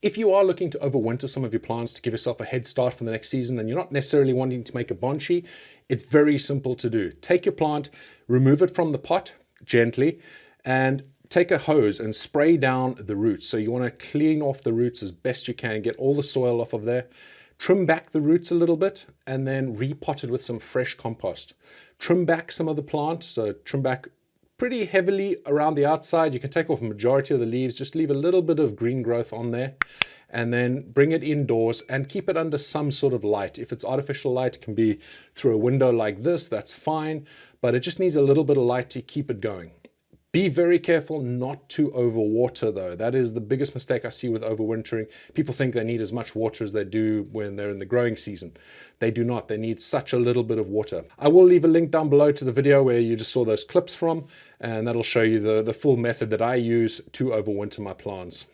If you are looking to overwinter some of your plants to give yourself a head start for the next season and you're not necessarily wanting to make a banshee, it's very simple to do. Take your plant, remove it from the pot gently, and take a hose and spray down the roots. So you want to clean off the roots as best you can, get all the soil off of there. Trim back the roots a little bit and then repot it with some fresh compost. Trim back some of the plant, so trim back pretty heavily around the outside. You can take off a majority of the leaves, just leave a little bit of green growth on there, and then bring it indoors and keep it under some sort of light. If it's artificial light, it can be through a window like this, that's fine, but it just needs a little bit of light to keep it going. Be very careful not to overwater though. That is the biggest mistake I see with overwintering. People think they need as much water as they do when they're in the growing season. They do not. They need such a little bit of water. I will leave a link down below to the video where you just saw those clips from, and that'll show you the full method that I use to overwinter my plants.